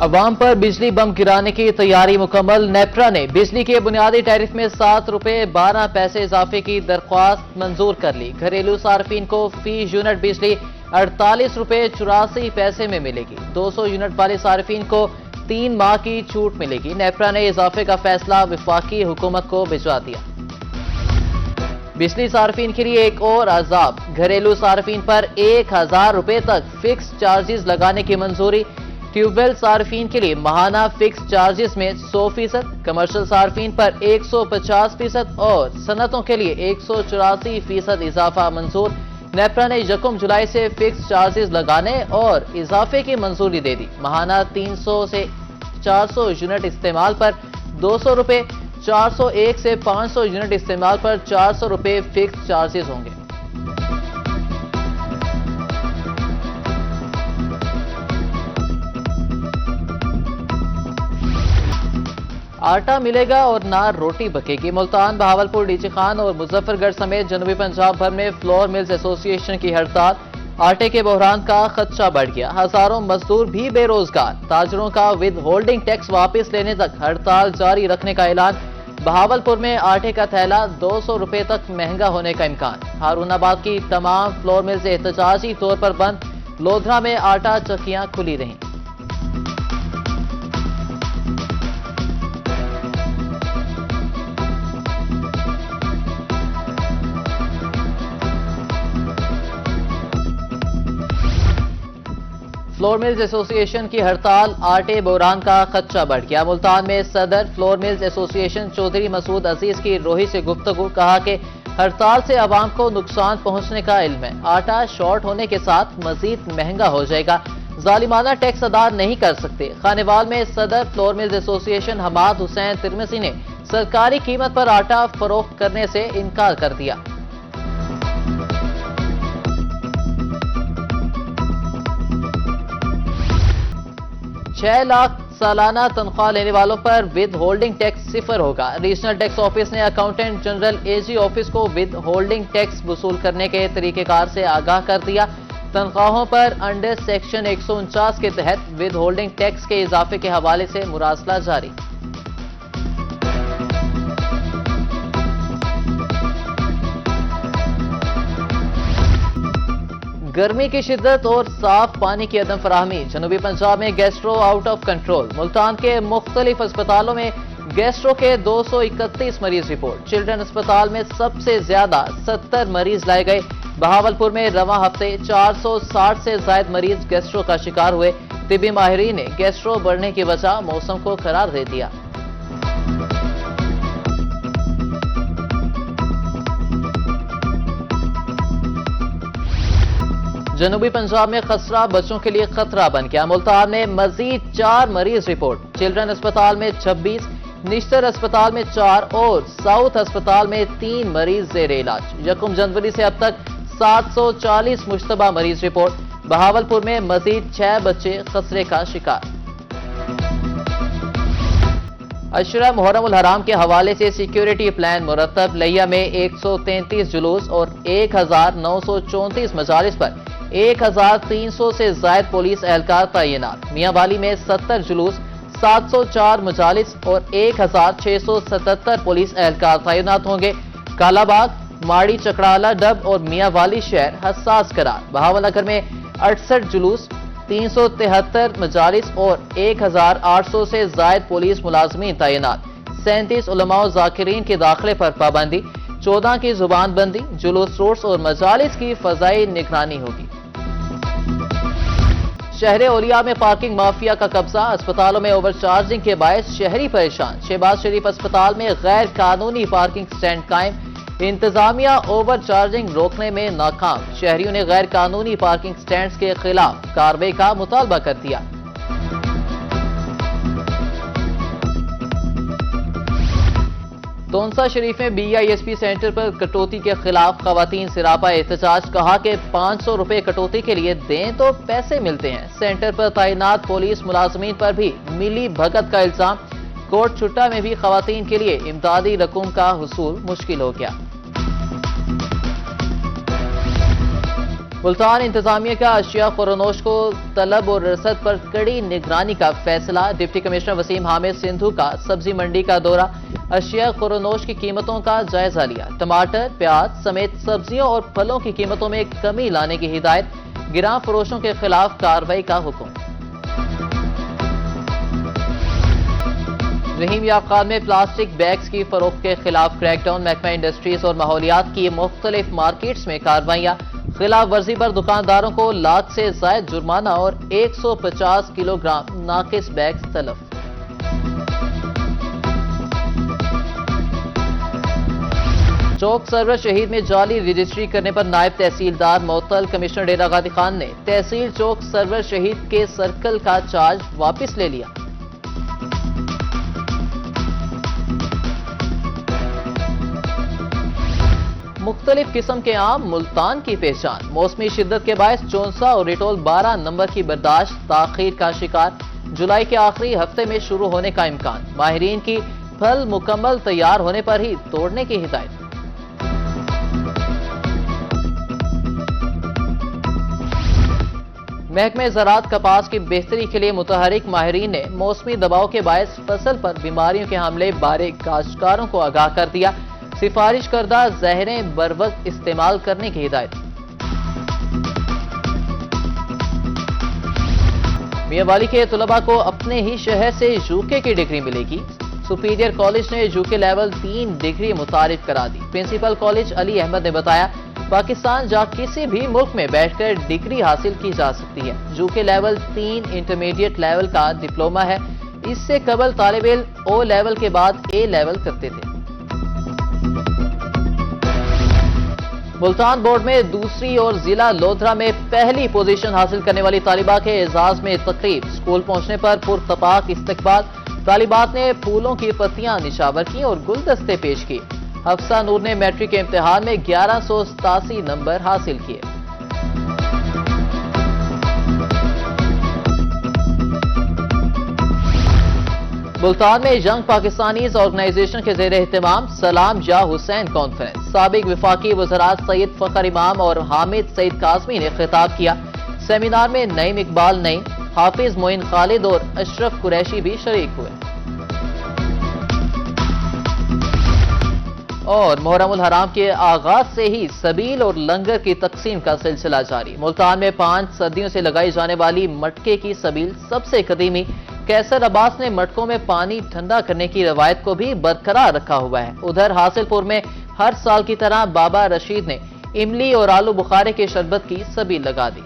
عوام پر بجلی بم گرانے کی تیاری مکمل۔ نیپرا نے بجلی کے بنیادی ٹیرف میں 7 روپے 12 پیسے اضافے کی درخواست منظور کر لی۔ گھریلو صارفین کو فی یونٹ بجلی 48 روپے 84 پیسے میں ملے گی۔ 200 یونٹ والے صارفین کو 3 ماہ کی چھوٹ ملے گی۔ نیپرا نے اضافے کا فیصلہ وفاقی حکومت کو بھجوا دیا۔ بجلی صارفین کے لیے ایک اور عذاب، گھریلو صارفین پر 1000 روپے تک فکس چارجز لگانے کی منظوری۔ ٹیوب ویل صارفین کے لیے ماہانہ فکس چارجز میں 100%، کمرشل صارفین پر 150% اور صنعتوں کے لیے 184% اضافہ منظور۔ نیپرا نے 1 جولائی سے فکس چارجز لگانے اور اضافے کی منظوری دے دی۔ ماہانہ 300 سے 400 یونٹ استعمال پر 200 روپے، 401 سے 500 یونٹ استعمال پر 400 روپے فکس چارجز ہوں گے۔ آٹا ملے گا اور نہ روٹی بکے گی۔ ملتان، بہاولپور، ڈی جی خان اور مظفر گڑھ سمیت جنوبی پنجاب بھر میں فلور ملز ایسوسی ایشن کی ہڑتال۔ آٹے کے بحران کا خدشہ بڑھ گیا، ہزاروں مزدور بھی بے روزگار۔ تاجروں کا ود ہولڈنگ ٹیکس واپس لینے تک ہڑتال جاری رکھنے کا اعلان۔ بہاولپور میں آٹے کا تھیلا 200 روپے تک مہنگا ہونے کا امکان۔ ہارون آباد کی تمام فلور ملز احتجاجی طور پر بند۔ لودھرا میں آٹا چکیاں کھلی رہیں۔ فلور ملز ایسوسی ایشن کی ہڑتال، آٹے بحران کا خدشہ بڑھ گیا۔ ملتان میں صدر فلور ملز ایسوسی ایشن چودھری مسعود عزیز کی روہی سے گفتگو، کہا کہ ہڑتال سے عوام کو نقصان پہنچنے کا علم ہے۔ آٹا شارٹ ہونے کے ساتھ مزید مہنگا ہو جائے گا، ظالمانہ ٹیکس ادا نہیں کر سکتے۔ خانیوال میں صدر فلور ملز ایسوسی ایشن حماد حسین ترمسی نے سرکاری قیمت پر آٹا فروخت کرنے سے انکار کر دیا۔ 6 لاکھ سالانہ تنخواہ لینے والوں پر ود ہولڈنگ ٹیکس 0 ہوگا۔ ریجنل ٹیکس آفس نے اکاؤنٹنٹ جنرل اے جی آفس کو ود ہولڈنگ ٹیکس وصول کرنے کے طریقہ کار سے آگاہ کر دیا۔ تنخواہوں پر انڈر سیکشن 149 کے تحت ود ہولڈنگ ٹیکس کے اضافے کے حوالے سے مراسلہ جاری۔ گرمی کی شدت اور صاف پانی کی عدم فراہمی، جنوبی پنجاب میں gastro out of control. Multan کے مختلف اسپتالوں میں گیسٹرو کے 231 مریض رپورٹ۔ چلڈرن اسپتال میں سب سے زیادہ 70 مریض لائے گئے۔ بہاولپور میں رواں ہفتے 460 سے زائد مریض گیسٹرو کا شکار ہوئے۔ طبی ماہرین نے گیسٹرو بڑھنے کی وجہ موسم کو قرار دے دیا۔ جنوبی پنجاب میں خسرہ بچوں کے لیے خطرہ بن گیا۔ ملتان میں مزید 4 مریض رپورٹ۔ چلڈرن اسپتال میں 26، نشتر اسپتال میں 4 اور ساؤتھ اسپتال میں 3 مریض زیر علاج۔ 1 جنوری سے اب تک 740 مشتبہ مریض رپورٹ۔ بہاولپور میں مزید 6 بچے خسرے کا شکار۔ عشرہ محرم الحرام کے حوالے سے سیکیورٹی پلان مرتب۔ لیا میں 133 جلوس اور 1934 مجالس پر 1300 سے زائد پولیس اہلکار تعینات۔ میاں والی میں 70 جلوس، 704 مجالس اور 1677 پولیس اہلکار تعینات ہوں گے۔ کالا باغ، ماڑی، چکڑالہ، ڈب اور میاں والی شہر حساس قرار۔ بہاول نگر میں 68 جلوس، 373 مجالس اور 1800 سے زائد پولیس ملازمین تعینات۔ 37 علماء و ذاکرین کے داخلے پر پابندی، 14 کی زبان بندی، جلوس روٹس اور مجالس کی فضائی نگرانی ہوگی۔ شہر اولیاء میں پارکنگ مافیا کا قبضہ، اسپتالوں میں اوور چارجنگ کے باعث شہری پریشان۔ شہباز شریف اسپتال میں غیر قانونی پارکنگ سٹینڈ قائم، انتظامیہ اوور چارجنگ روکنے میں ناکام۔ شہریوں نے غیر قانونی پارکنگ سٹینڈز کے خلاف کارروائی کا مطالبہ کر دیا۔ تونسا شریف میں B I S P centre پر کٹوتی کے خلاف خواتین سراپا احتجاج، کہا کہ 500 روپے کٹوتی کے لیے دیں تو پیسے ملتے ہیں۔ سینٹر پر تعینات پولیس ملازمین پر بھی ملی بھگت کا الزام۔ کوٹ چھٹا میں بھی خواتین کے لیے امدادی رقم کا حصول مشکل ہو گیا۔ ملتان انتظامیہ کا اشیاء فروخت کو طلب اور رسد پر کڑی نگرانی کا فیصلہ۔ ڈپٹی کمشنر وسیم حامد سندھو کا سبزی منڈی کا دورہ، اشیاء فروخت کی قیمتوں کا جائزہ لیا۔ ٹماٹر، پیاز سمیت سبزیوں اور پھلوں کی قیمتوں میں کمی لانے کی ہدایت، گراں فروشوں کے خلاف کارروائی کا حکم۔ رحیم یافتگان میں پلاسٹک بیگز کی فروخت کے خلاف کریک ڈاؤن، محکمہ انڈسٹریز اور ماحولیات کی مختلف مارکیٹس میں کارروائیاں، خلاف ورزی پر دکانداروں کو لاکھ سے زائد جرمانہ اور 150 کلو گرام ناقص بیگز تلف۔ چوک سرور شہید میں جعلی رجسٹری کرنے پر نائب تحصیلدار معطل، کمشنر ڈیرہ غازی خان نے تحصیل چوک سرور شہید کے سرکل کا چارج واپس لے لیا۔ مختلف قسم کے آم ملتان کی پہچان، موسمی شدت کے باعث چونسا اور ریٹول 12 نمبر کی برداشت تاخیر کا شکار، جولائی کے آخری ہفتے میں شروع ہونے کا امکان، ماہرین کی پھل مکمل تیار ہونے پر ہی توڑنے کی ہدایت۔ محکمہ زراعت کپاس کی بہتری کے لیے متحرک، ماہرین نے موسمی دباؤ کے باعث فصل پر بیماریوں کے حملے بارے کاشتکاروں کو آگاہ کر دیا، سفارش کردہ زہریں بروقت استعمال کرنے کی ہدایت۔ میاں والی کے طلباء کو اپنے ہی شہر سے یوکے کی ڈگری ملے گی، سپیریئر کالج نے یوکے لیول 3 ڈگری متعارف کرا دی۔ پرنسپل کالج علی احمد نے بتایا، پاکستان جا کسی بھی ملک میں بیٹھ کر ڈگری حاصل کی جا سکتی ہے۔ یوکے لیول 3 انٹرمیڈیٹ لیول کا ڈپلومہ ہے، اس سے قبل طالب علم او لیول کے بعد اے لیول کرتے تھے۔ ملتان بورڈ میں دوسری اور ضلع لودھرا میں پہلی پوزیشن حاصل کرنے والی طالبہ کے اعزاز میں تقریب، اسکول پہنچنے پر پرتپاک استقبال، طالبات نے پھولوں کی پتیاں نشاور کی اور گلدستے پیش کیے۔ حفصہ نور نے میٹرک کے امتحان میں 1187 نمبر حاصل کیے۔ ملتان میں ینگ پاکستانیز آرگنائزیشن کے زیر اہتمام سلام یا حسین کانفرنس، سابق وفاقی وزراء سید فخر امام اور حامد سعید قاسمی نے خطاب کیا۔ سیمینار میں نعیم اقبال نعیم، حافظ معین خالد اور اشرف قریشی بھی شریک ہوئے۔ اور محرم الحرام کے آغاز سے ہی سبیل اور لنگر کی تقسیم کا سلسلہ جاری، ملتان میں 5 صدیوں سے لگائی جانے والی مٹکے کی سبیل سب سے قدیمی کیسر عباس نے مٹکوں میں پانی ٹھنڈا کرنے کی روایت کو بھی برقرار رکھا ہوا ہے۔ ادھر حاصل پور میں ہر سال کی طرح بابا رشید نے املی اور آلو بخارے کے شربت کی سبیل لگا دی۔